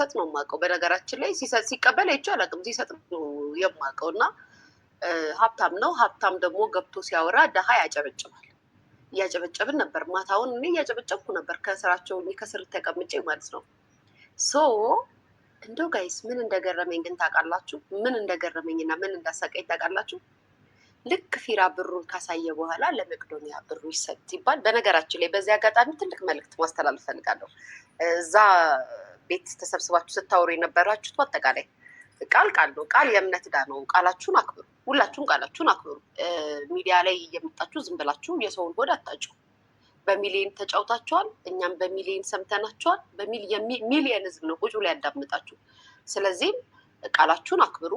ሲሰጥ ነው የማውቀው። በነገራችን ላይ ሲቀበል አይቼው አላውቅም። ሲሰጥ ነው የማውቀው እና ሀብታም ነው። ሀብታም ደግሞ ገብቶ ሲያወራ ደሃ ያጨበጭባል። እያጨበጨብን ነበር ማታውን። እኔ እያጨበጨብኩ ነበር ከስራቸው ከስር ተቀምጬ ማለት ነው። ሶ እንደው ጋይስ ምን እንደገረመኝ ግን ታውቃላችሁ? ምን እንደገረመኝና ምን እንዳሳቀኝ ታውቃላችሁ? ልክ ፊራ ብሩን ካሳየ በኋላ ለመቅዶኒያ ብሩ ይሰጥ ይባል። በነገራችን ላይ በዚህ አጋጣሚ ትልቅ መልዕክት ማስተላለፍ ፈልጋለሁ። እዛ ቤት ተሰብስባችሁ ስታወሩ የነበራችሁት በአጠቃላይ ቃል ነው። ቃል የእምነት ዕዳ ነው። ቃላችሁን አክብሩ። ሁላችሁም ቃላችሁን አክብሩ። ሚዲያ ላይ እየመጣችሁ ዝም ብላችሁ የሰውን ሆድ አታጩ። በሚሊዮን ተጫውታችኋል። እኛም በሚሊዮን ሰምተናችኋል። ሚሊየን ህዝብ ነው ቁጭ ላይ ያዳምጣችሁ። ስለዚህም ቃላችሁን አክብሩ።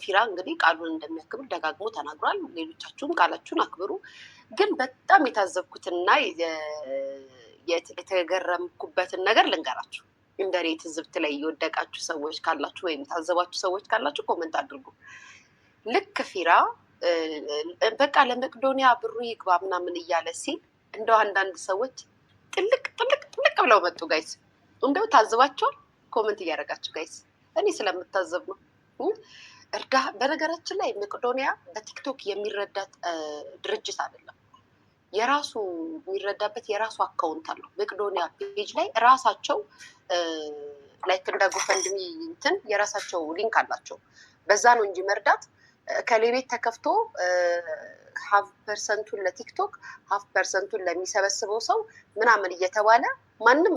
ፊራ እንግዲህ ቃሉን እንደሚያክብር ደጋግሞ ተናግሯል። ሌሎቻችሁም ቃላችሁን አክብሩ። ግን በጣም የታዘብኩትና የተገረምኩበትን ነገር ልንገራችሁ። እንደ እኔ ትዝብት ላይ የወደቃችሁ ሰዎች ካላችሁ ወይም ታዘባችሁ ሰዎች ካላችሁ ኮመንት አድርጉ። ልክ ፊራ በቃ ለመቅዶኒያ ብሩ ይግባ ምናምን እያለ ሲል እንደው አንዳንድ ሰዎች ጥልቅ ብለው መጡ። ጋይስ እንደው ታዝባችኋል? ኮመንት እያደረጋችሁ ጋይስ፣ እኔ ስለምታዘብ ነው። በነገራችን ላይ መቅዶኒያ በቲክቶክ የሚረዳት ድርጅት አይደለም። የራሱ የሚረዳበት የራሱ አካውንት አለው። መቅዶኒያ ፔጅ ላይ ራሳቸው ላይክ እንደ ጎፈንድሚ እንትን የራሳቸው ሊንክ አላቸው። በዛ ነው እንጂ መርዳት ከሌቤት ተከፍቶ ሀፍ ፐርሰንቱን ለቲክቶክ ሀፍ ፐርሰንቱን ለሚሰበስበው ሰው ምናምን እየተባለ ማንም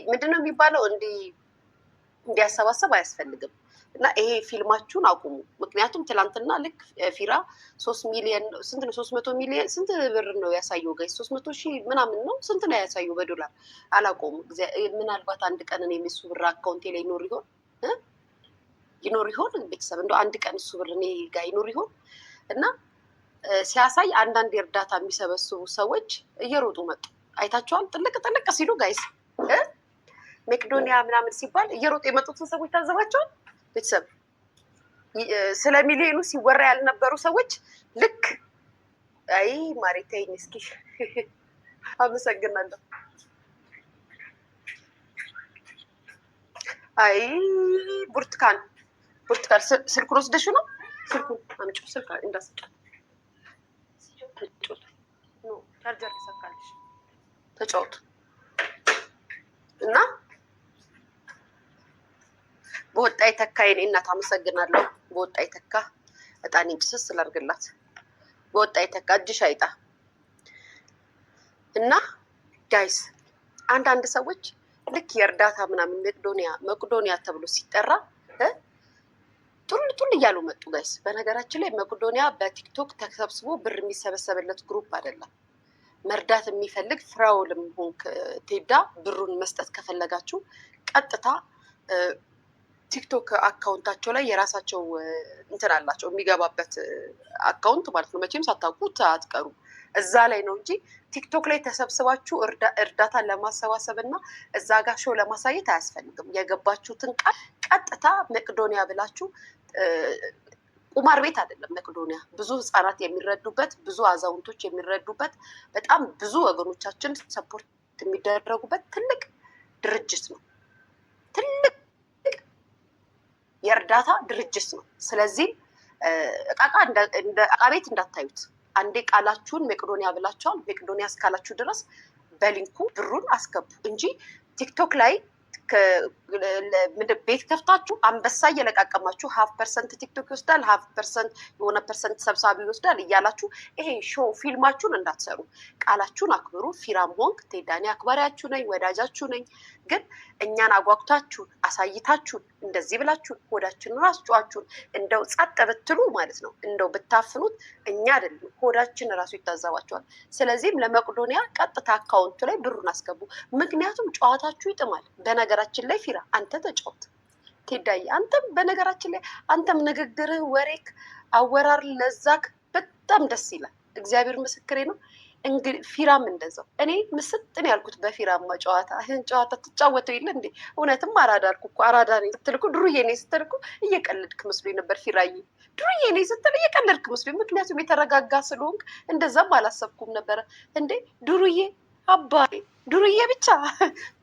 ምንድነው የሚባለው እንዲያሰባሰብ አያስፈልግም። እና ይሄ ፊልማችሁን አቁሙ። ምክንያቱም ትላንትና ልክ ፊራ 3 ሚሊዮን ስንት ነው 300 ሚሊዮን ስንት ብር ነው ያሳየው ጋይስ? 300 ሺህ ምናምን ነው ስንት ነው ያሳየው በዶላር አላቆሙ። ምናልባት አንድ ቀን እኔ እሱ ብር አካውንቴ ላይ ይኖር ይሆን ቤተሰብ እንደው አንድ ቀን እሱ ብር እኔ ጋር ይኖር ይሆን? እና ሲያሳይ አንዳንድ የእርዳታ የሚሰበስቡ ሰዎች እየሮጡ መጡ። አይታችኋል? ጥልቅ ሲሉ ጋይስ መቅዶኒያ ምናምን ሲባል እየሮጡ የመጡትን ሰዎች ታዘባቸዋል? ቤተሰብ ስለ ሚሊዮኑ ሲወራ ያልነበሩ ሰዎች ልክ አይ ማሪቴኝ እስኪ አመሰግናለሁ። አይ ብርቱካን ስልኩን ወስደሽው ነው? ስልኩን አምጪው። ስልክ እንዳስጫት ቻርጀር ተሰካልሽ ተጫወቱ እና በወጣ ይተካ የኔ እናት አመሰግናለሁ። በወጣ ይተካ እጣኔን ጭስስ ስላርግላት በወጣ ይተካ እጅሽ አይጣ። እና ጋይስ አንዳንድ ሰዎች ልክ የእርዳታ ምናምን መቅዶኒያ ተብሎ ሲጠራ ጡል እያሉ መጡ ጋይስ። በነገራችን ላይ መቅዶኒያ በቲክቶክ ተሰብስቦ ብር የሚሰበሰብለት ግሩፕ አይደለም። መርዳት የሚፈልግ ፍራውልም ሆንክ ቴዳ ብሩን መስጠት ከፈለጋችሁ ቀጥታ ቲክቶክ አካውንታቸው ላይ የራሳቸው እንትን አላቸው የሚገባበት አካውንት ማለት ነው። መቼም ሳታውቁት አትቀሩ። እዛ ላይ ነው እንጂ ቲክቶክ ላይ ተሰብስባችሁ እርዳታ ለማሰባሰብ እና እዛ ጋር ሾው ለማሳየት አያስፈልግም። የገባችሁትን ቃል ቀጥታ መቅዶኒያ ብላችሁ ቁማር ቤት አይደለም መቅዶኒያ። ብዙ ህጻናት የሚረዱበት፣ ብዙ አዛውንቶች የሚረዱበት፣ በጣም ብዙ ወገኖቻችን ሰፖርት የሚደረጉበት ትልቅ ድርጅት ነው። ትልቅ የእርዳታ ድርጅት ነው። ስለዚህ እቃ ቤት እንዳታዩት። አንዴ ቃላችሁን መቅዶኒያ ብላችኋል። መቅዶኒያ እስካላችሁ ድረስ በሊንኩ ብሩን አስገቡ እንጂ ቲክቶክ ላይ ቤት ከፍታችሁ አንበሳ እየለቃቀማችሁ ሀፍ ፐርሰንት ቲክቶክ ይወስዳል፣ ሀፍ ፐርሰንት የሆነ ፐርሰንት ሰብሳቢ ይወስዳል እያላችሁ ይሄ ሾው ፊልማችሁን እንዳትሰሩ። ቃላችሁን አክብሩ። ፊራም ሆንክ ቴዳኒ አክባሪያችሁ ነኝ፣ ወዳጃችሁ ነኝ። ግን እኛን አጓጉታችሁን አሳይታችሁን እንደዚህ ብላችሁን ሆዳችንን አስጫዋችሁን እንደው ጸጥ ብትሉ ማለት ነው እንደው ብታፍኑት እኛ አይደለም ሆዳችን ራሱ ይታዘባቸዋል። ስለዚህም ለመቅዶኒያ ቀጥታ አካውንቱ ላይ ብሩን አስገቡ። ምክንያቱም ጨዋታችሁ ይጥማል። በነገራችን ላይ ፊራ አንተ ተጫወት፣ ቴዳይ አንተም በነገራችን ላይ አንተም ንግግርህ፣ ወሬክ፣ አወራር ለዛክ በጣም ደስ ይላል። እግዚአብሔር ምስክሬ ነው። እንግዲህ ፊራም እንደዛው እኔ ምስጥን ያልኩት በፊራማ ጨዋታ ጨዋታ ትጫወተው የለ እንዴ? እውነትም አራዳ አልኩ እኮ አራዳ ነኝ ስትል እኮ ድሩዬ ነኝ ስትል እኮ እየቀለድክ መስሎኝ ነበር ፊራዬ። ድሩዬ ነኝ ስትል እየቀለድክ መስሎኝ፣ ምክንያቱም የተረጋጋ ስለሆንክ እንደዛም አላሰብኩም ነበረ እንዴ ድሩዬ አባዬ ድሩዬ ብቻ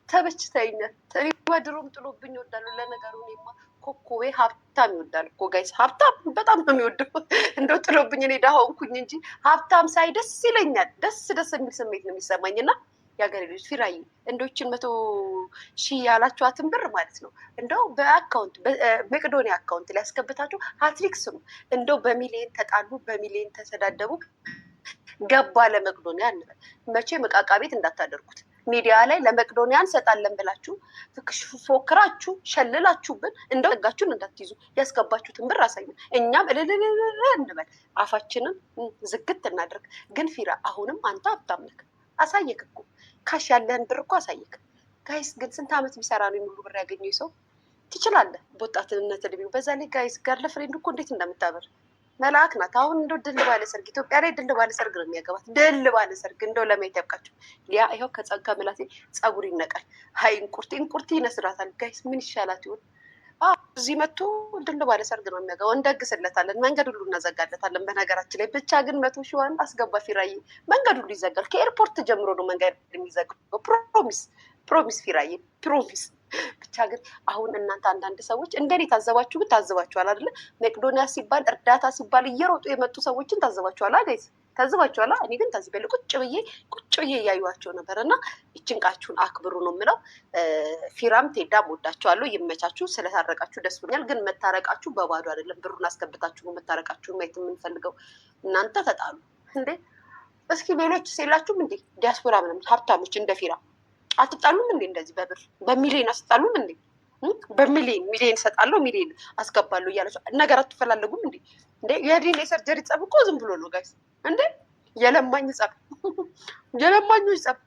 ተበችተኛል። እኔ በድሮም ጥሎብኝ እወዳለሁ። ለነገሩ እኔማ ኮኮቤ ሀብታም ይወዳል እኮ ጋይስ፣ ሀብታም በጣም ነው የሚወደው። እንደው ጥሎብኝ እኔ ደሃ ሆንኩኝ እንጂ ሀብታም ሳይ ደስ ይለኛል። ደስ ደስ የሚል ስሜት ነው የሚሰማኝ። እና የሀገሬ ልጅ ፊራዬ እንደዎችን 100,000 ያላችኋትን ብር ማለት ነው እንደው በአካውንት መቄዶኒያ አካውንት ላይ ያስገብታችሁ ሀትሪክስ ነው። እንደው በሚሊዮን ተጣሉ፣ በሚሊዮን ተሰዳደቡ፣ ገባ ለመቄዶኒያ እንበል። መቼም ዕቃ ቤት እንዳታደርጉት። ሚዲያ ላይ ለመቄዶኒያ እንሰጣለን ብላችሁ ፎክራችሁ ሸልላችሁብን እንደው ህጋችሁን እንዳትይዙ፣ ያስገባችሁትን ብር አሳዩ። እኛም እልልል እንበል፣ አፋችንን ዝግት እናድርግ። ግን ፊራ አሁንም አንተ ሀብታም ነህ፣ አሳየክ እኮ ካሽ ያለህን ብር እኮ አሳየክ። ጋይስ ግን ስንት ዓመት ቢሰራ ነው የሚሉ ብር ያገኘው ሰው? ትችላለህ በወጣትነት እድሜው። በዛ ላይ ጋይስ ጋር ለፍሬንድ እኮ እንዴት እንደምታበር መልአክ ናት። አሁን እንደው ድል ባለ ሰርግ ኢትዮጵያ ላይ ድል ባለ ሰርግ ነው የሚያገባት። ድል ባለ ሰርግ እንደው ለማየት ያብቃቸው። ሊያ ይኸው ከጸጋ ምላሴ ጸጉር ይነቃል። ሀይ እንቁርቲ ይነስራታል። ጋይስ ምን ይሻላት ይሆን? እዚህ መጥቶ ድል ባለ ሰርግ ነው የሚያገባው። እንደግስለታለን፣ መንገድ ሁሉ እናዘጋለታለን። በነገራችን ላይ ብቻ ግን 100,000 አስገባ ፊራዬ። መንገድ ሁሉ ይዘጋል። ከኤርፖርት ጀምሮ ነው መንገድ የሚዘጋው። ፕሮሚስ ፊራዬ ፕሮሚስ። ብቻ ግን አሁን እናንተ አንዳንድ ሰዎች እንደኔ ታዘባችሁ፣ ግን ታዘባችኋል አይደለ? መቄዶኒያ ሲባል እርዳታ ሲባል እየሮጡ የመጡ ሰዎችን ታዘባችኋል ጋይስ፣ ታዘባችኋል። እኔ ግን ታዝቤ ቁጭ ብዬ እያዩዋቸው ነበር። እና ይችንቃችሁን አክብሩ ነው የምለው። ፊራም ቴዳም ወዳችኋለሁ። ይመቻችሁ። ስለታረቃችሁ ደስ ብሎኛል። ግን መታረቃችሁ በባዶ አይደለም፣ ብሩን አስገብታችሁ ነው መታረቃችሁን ማየት የምንፈልገው። እናንተ ተጣሉ እንዴ? እስኪ ሌሎች የላችሁም እንዴ? ዲያስፖራ ምናምን ሀብታሞች እንደ ፊራ አትጣሉም እንዴ? እንደዚህ በብር በሚሊዮን አትጣሉም እንዴ? ሚሊዮን እሰጣለሁ ሚሊዮን አስገባለሁ እያላችሁ ነገር አትፈላለጉም እንዴ? እንዴ የዲን የሰርጀሪ ጸብ እኮ ዝም ብሎ ነው ጋይስ። እንዴ የለማኝ ጸብ የለማኞች ጸብ፣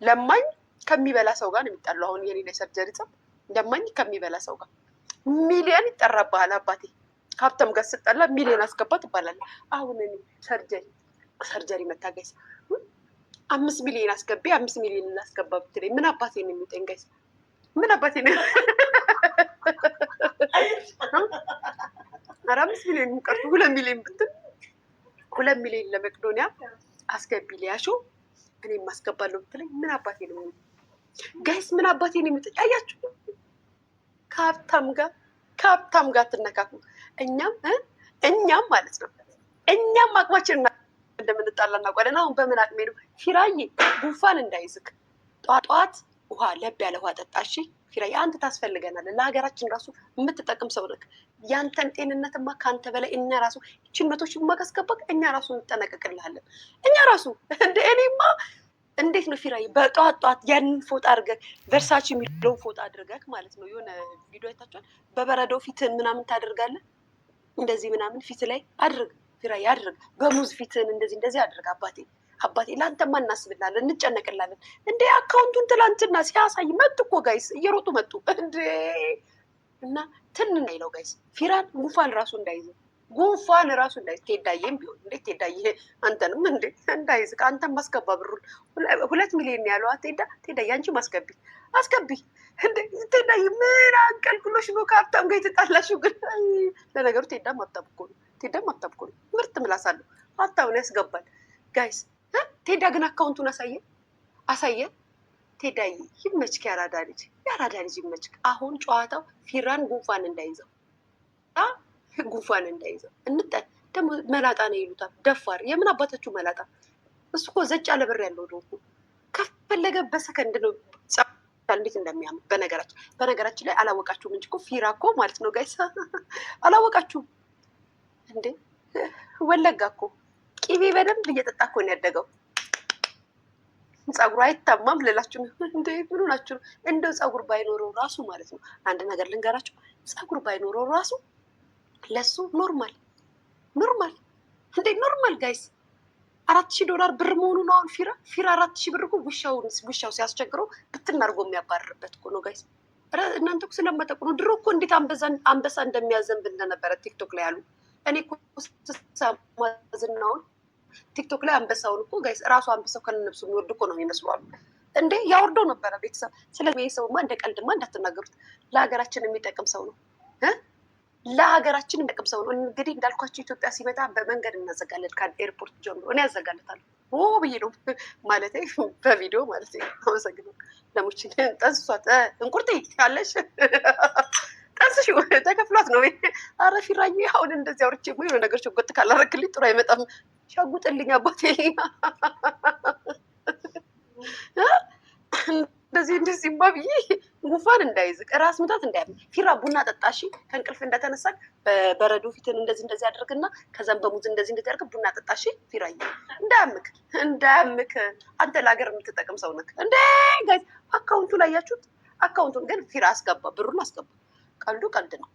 ለማኝ ከሚበላ ሰው ጋር ነው የሚጣለው። አሁን የዲን የሰርጀሪ ጸብ ለማኝ ከሚበላ ሰው ጋር ሚሊዮን ይጠራብሃል አባቴ። ሀብታም ጋር ስጠላ ሚሊዮን አስገባ ትባላለህ። አሁን እኔ ሰርጀሪ መታገስ 5 ሚሊዮን አስገቢ 5 ሚሊዮን እናስገባ ብትለኝ ምን አባቴ ነው የሚውጠኝ ጋይስ? ምን አባቴ ነው? ኧረ 5 ሚሊዮን የሚቀርቱ 2 ሚሊዮን ብትል 2 ሚሊዮን ለመቄዶኒያ አስገቢ ሊያሾ እኔ የማስገባለሁ ብትለኝ ምን አባቴ ነው ጋይስ? ምን አባቴ ነው የሚውጠኝ? አያችሁ፣ ከሀብታም ጋር ትነካኩ። እኛም ማለት ነው እኛም አቅማችን እንደምንጣላ እናውቃለን። አሁን በምን አቅሜ ነው ፊራዬ? ጉንፋን እንዳይዝክ ጠዋት ውሃ ለብ ያለ ውሃ ጠጣ። እሺ ፊራዬ፣ አንተ ታስፈልገናል። ለሀገራችን ራሱ የምትጠቅም ሰው ነህ። ያንተን ጤንነትማ ከአንተ በላይ እኛ ራሱ ይችን 100,000 ማስገባክ እኛ ራሱ እንጠነቀቅልሃለን። እኛ ራሱ እኔማ እንዴት ነው ፊራዬ? በጠዋት ያንን ፎጣ አድርገህ ቨርሳች የሚለውን ፎጣ አድርገህ ማለት ነው። የሆነ ቪዲዮ አይታችኋል? በበረዶው ፊትህን ምናምን ታደርጋለህ። እንደዚህ ምናምን ፊት ላይ አድርግ ፊራዬ፣ አድርግ። በሙዝ ፊትህን እንደዚህ አድርግ። አባቴ ለአንተማ እናስብላለን፣ እንጨነቅላለን። እንዴ አካውንቱን ትላንትና ሲያሳይ መጡ እኮ ጋይስ፣ እየሮጡ መጡ እንዴ። እና ትን ይለው ጋይስ፣ ፊራን ጉንፋን ራሱ እንዳይዝ ቴዳዬም ቢሆን እንዴ ቴዳዬ፣ አንተንም እንዴ እንዳይዝ አንተም ማስገባ ብሩን 2 ሚሊዮን ያለው ቴዳዬ፣ አንቺ አስገቢ እንዴ ቴዳዬ። ምን አንቀልቅሎሽ ነው ከሀብታም ጋር የተጣላሽው? ግን ለነገሩ ቴዳም ሀብታም እኮ ነው። ምርጥ ምላስ አለው። ሀብታምን ያስገባል ጋይስ። ቴዳ ግን አካውንቱን አሳየ። ቴዳዬ ይመችክ፣ ያራዳ ልጅ ይመችክ። አሁን ጨዋታው ፊራን ጉንፋን እንዳይዘው እንጠን ደግሞ መላጣ ነው ይሉታል። ደፋር የምን አባታችሁ መላጣ? እሱ እኮ ዘጭ ያለ ብር ያለው ነው እኮ። ከፈለገ በሰከንድ ነው እንዴት እንደሚያምር። በነገራችን ላይ አላወቃችሁም እንጂ እኮ ፊራ እኮ ማለት ነው ጋይስ፣ አላወቃችሁም እንዴ? ወለጋ እኮ ቂቤ በደንብ እየጠጣ እኮ ነው ያደገው። ፀጉሩ አይታማም ልላችሁ እንደ ምኑ ናችሁ? እንደው ፀጉር ባይኖረው ራሱ ማለት ነው አንድ ነገር ልንገራችሁ፣ ፀጉር ባይኖረው ራሱ ለሱ ኖርማል እንዴ ኖርማል ጋይስ። $4,000 ብር መሆኑ ነው አሁን ፊራ 4,000 ብር እኮ ውሻው ሲያስቸግረው ብትናርጎ የሚያባርርበት እኮ ነው ጋይስ። እናንተ እኮ ስለማታውቁ ነው። ድሮ እኮ እንዴት አንበሳ እንደሚያዘንብ እንደነበረ ቲክቶክ ላይ ያሉ እኔ እኮ ዝናውን ቲክቶክ ላይ አንበሳውን እኮ ጋይስ ራሱ አንበሳው ከነነብሱ የሚወርድ እኮ ነው ይመስሏሉ እንዴ። ያወርደው ነበረ ቤተሰብ። ስለዚህ ሰውማ እንደ ቀልድማ እንዳትናገሩት። ለሀገራችን የሚጠቅም ሰው ነው። ለሀገራችን የሚጠቅም ሰው ነው። እንግዲህ እንዳልኳቸው ኢትዮጵያ ሲመጣ በመንገድ እናዘጋለን። ከኤርፖርት ጀምሮ እኔ ያዘጋለታለሁ ብዬ ነው ማለት በቪዲዮ ማለት ነው። አመሰግናለሁ። ለሞችን ጠንስሷት እንቁርቴ ያለሽ ጠንስሽ ተከፍሏት ነው። አረ ፊራዬ አሁን እንደዚህ አውርቼ የሆነ ነገር ሸጎጥ ካላረክልኝ ጥሩ አይመጣም። ሻጉጥልኝ አባቴ እንደዚህማ ብዬ ጉንፋን እንዳይዝቅ ራስ ምታት እንዳያምን ፊራ ቡና ጠጣሺ ከእንቅልፍ እንደተነሳን በበረዶ ፊትን እንደዚህ አድርግና ከዛም በሙዝ እንደዚህ ያደርግ ቡና ጠጣሺ ፊራዬ እንዳያምክ አንተ ለሀገር የምትጠቅም ሰው ነክ እንደ ጋይዝ አካውንቱ ላይ ያችሁት አካውንቱን ግን ፊራ አስገባ ብሩን አስገባ ቀልዱ ቀልድ ነው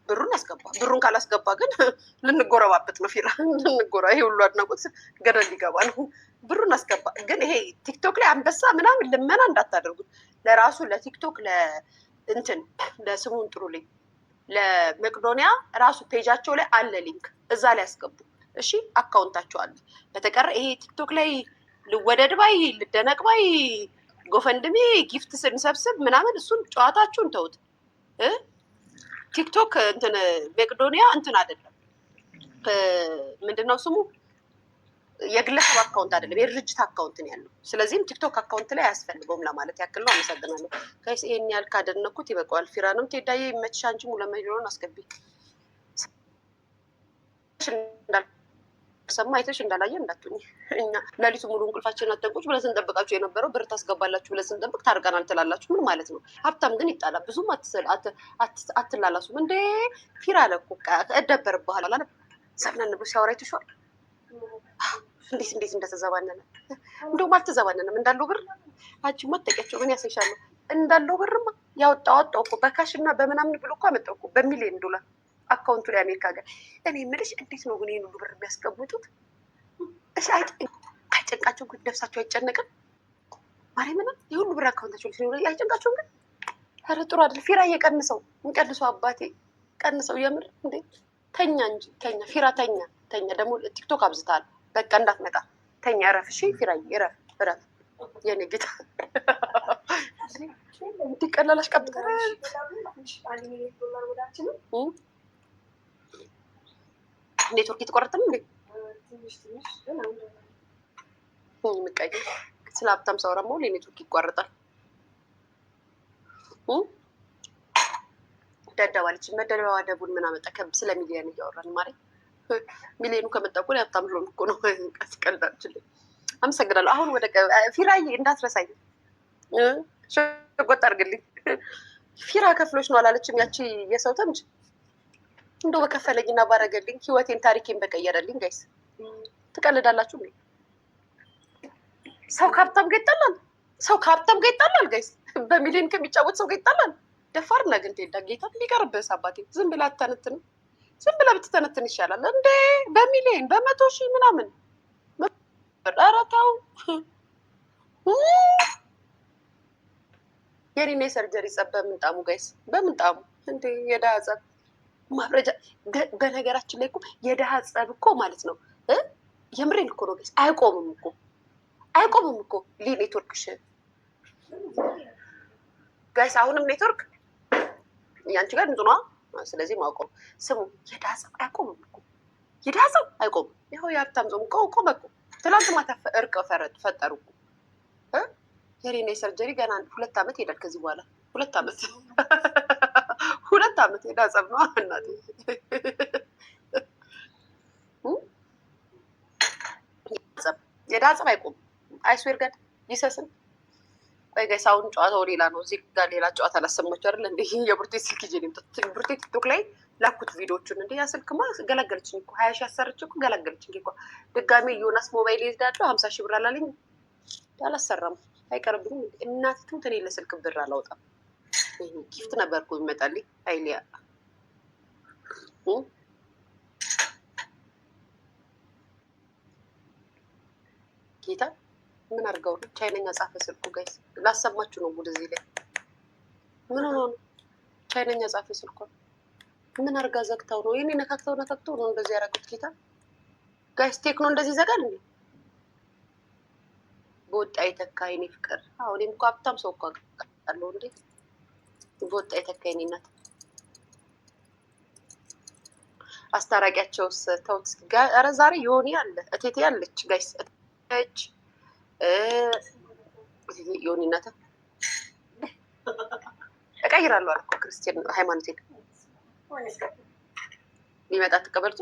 ብሩን አስገባ ብሩን ካላስገባ ግን ልንጎረባበት ነው ፊራ ይሄ ሁሉ አድናቆት ገደል ሊገባ ነው ብሩን አስገባ ግን ይሄ ቲክቶክ ላይ አንበሳ ምናምን ልመና እንዳታደርጉት ለራሱ ለቲክቶክ ለእንትን ለስሙን ጥሩልኝ ለመቅዶኒያ ራሱ ፔጃቸው ላይ አለ ሊንክ እዛ ላይ ያስገቡ እሺ አካውንታቸው አለ በተቀረ ይሄ ቲክቶክ ላይ ልወደድ ባይ ልደነቅ ባይ ጎፈንድሜ ጊፍት ስንሰብስብ ምናምን እሱን ጨዋታችሁን ተውት ቲክቶክ እንትን መቅዶኒያ እንትን አይደለም ምንድነው ስሙ የግለሰብ አካውንት አይደለም የድርጅት አካውንት ነው ያለው ስለዚህም ቲክቶክ አካውንት ላይ አያስፈልገውም ለማለት ያክል ነው አመሰግናለሁ ጋይስ ይሄን ያህል ካደነኩት ይበቃዋል ፊራንም ቴዳዬ ይመችሽ አንቺ ሙሉ ለማይሆን አስገቢ ሰማ አይተሽ እንዳላየ እንዳትሆኝ እኛ ለሊቱ ሙሉ እንቅልፋችን አተንቁጭ ብለን ስንጠብቃችሁ የነበረው ብር ታስገባላችሁ ብለን ስንጠብቅ ታርቀናል ትላላችሁ ምን ማለት ነው ሀብታም ግን ይጣላል ብዙም አትላላሱም እንዴ ፊራ አለ እኮ እደበርብሃል አላለ ሰብነን ብሎ ሲያወራ አይተሽዋል እንዴት እንደተዘባነነ እንደውም አልተዘባነንም እንዳለው ብር አንቺ ማጠቂያቸው ምን ያሳይሻለሁ እንዳለው ብርማ ያወጣው እኮ በካሽ እና በምናምን ብሎ እኮ አመጣው እኮ በሚሊዮን ዶላር አካውንቱ ላይ አሜሪካ ጋር እኔ የምልሽ እንዴት ነው ግን ይሄን ሁሉ ብር የሚያስቀምጡት እሺ አይጨንቃቸውም ግን ነፍሳቸው አይጨነቅም ማርያምን የሁሉ ብር አካውንታቸው ላይ አይጨንቃቸውም ግን ኧረ ጥሩ አይደል ፊራ እየቀንሰው እንቀንሰው አባቴ ቀንሰው የምር እንዴ ተኛ እንጂ ተኛ ፊራ ተኛ ደግሞ ቲክቶክ አብዝታል በቃ እንዳትመጣ ተኛ እረፍ እሺ ፊራዬ እረፍ የኔ ጌታ እንዲቀላላሽ ቀብጠረ ኔትወርክ የተቆረጠም እንዴ ምቀኝ ስለ ሀብታም ሰው ደግሞ ኔትወርክ ይቋረጣል ደደባለች መደበዋ ደቡን ምን አመጣ ስለ ሚሊዮን እያወራን ማለት ሚሊዮኑ ከመጣ እኮ ሀብታም ልሆን እኮ ነው ቀልዳችልኝ አመሰግናለሁ አሁን ወደ ፊራዬ እንዳትረሳኝ ሸጎጥ አድርግልኝ ፊራ ከፍሎች ነው አላለችም ያቺ የሰው ተምች እንደው በከፈለኝና ባረገልኝ ህይወቴን ታሪኬን በቀየረልኝ ጋይስ ትቀልዳላችሁ እንዴ ሰው ከሀብታም ጋር ይጣላል ጋይስ በሚሊዮን ከሚጫወት ሰው ጋር ይጣላል ደፋር ነህ ግን ትሄዳ ጌታ ሊቀርብህ አባቴ ዝም ብላ አትተነትንም ዝም ብላ ብትተነትን ይሻላል እንዴ በሚሊዮን በ100,000 ምናምን ኧረ ተው የኔና የሰርጀሪ ጸብ በምንጣሙ ጋይስ በምንጣሙ እንዴ የድሀ ጸብ ማብረጃ በነገራችን ላይ እኮ የድሀ ጸብ እኮ ማለት ነው የምሬን እኮ ነው ጋይስ አይቆምም እኮ ኔትወርክሽ ጋይስ አሁንም ኔትወርክ ያንቺ ጋር እንትኗ ስለዚህ ማቆም ስሙ የድሀ ጸብ አይቆምም እኮ የድሀ ጸብ አይቆምም ይኸው የሀብታም ጾም ቆመ እኮ ትላንት ማታ እርቅ ፈጠሩ እኮ የኔና የሰርጀሪ ገና 2 ዓመት ይሄዳል ከዚህ በኋላ 2 ዓመት 2 ዓመት የድሀ ጸብ ነው እናቴ የድሀ ጸብ አይቆምም አይስዌር ጋር ይሰስን ቆይ ጋይስ አሁን ጨዋታው ሌላ ነው እዚህ ጋር ሌላ ጨዋታ ላሰማችሁ አይደል እንዴ የብሩቴ ስልክ ይዤ ነው ብሩቴ ቲክቶክ ላይ ላኩት ቪዲዮቹን እንዴ ያ ስልክማ ገላገለችኝ እኮ 20,000 አሰረች እኮ ገላገለችኝ እኮ ድጋሜ ዮናስ ሞባይል ይዝዳለሁ 50,000 ብር አላለኝ አላሰራም አይቀርብኝም እናት ትሙት እኔ ለስልክ ብር አላወጣም ጊፍት ነበር እኮ ይመጣልኝ አይሊያ ጌታ ምን አድርገው ነው ቻይነኛ ጻፈ ስልኩ ጋይስ ላሰማችሁ ነው ወደዚህ ላይ ምን ሆኖ ነው ቻይነኛ ጻፈ ስልኩ ምን አድርጋ ዘግታው ነው የኔ ነካክተው ነው እንደዚህ ያደረጉት ጌታ ጋይስ ቴክኖ እንደዚህ ይዘጋል እንዴ በወጣ የተካ የኔ ፍቅር አሁን እኔም እኮ ሀብታም ሰው እኮ አውቃለሁ እንዴ በወጣ የተካ የኔ እናት አስታራቂያቸውስ ተውት እስኪ። ኧረ ዛሬ ዮኒ አለ፣ እቴቴ አለች ጋይስ፣ እቴቴ ዮኒ እናተ እቀይራለሁ አልኩ ክርስቲያን ሃይማኖቴን ቢመጣ ተቀበልቱ